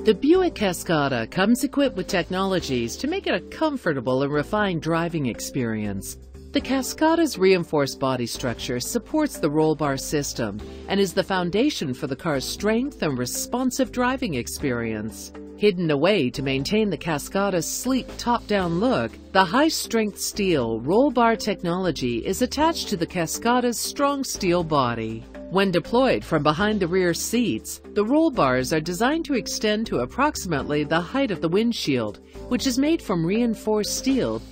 The Buick Cascada comes equipped with technologies to make it a comfortable and refined driving experience. The Cascada's reinforced body structure supports the roll bar system and is the foundation for the car's strength and responsive driving experience. Hidden away to maintain the Cascada's sleek top-down look, the high-strength steel roll bar technology is attached to the Cascada's strong steel body. When deployed from behind the rear seats, the roll bars are designed to extend to approximately the height of the windshield, which is made from reinforced steel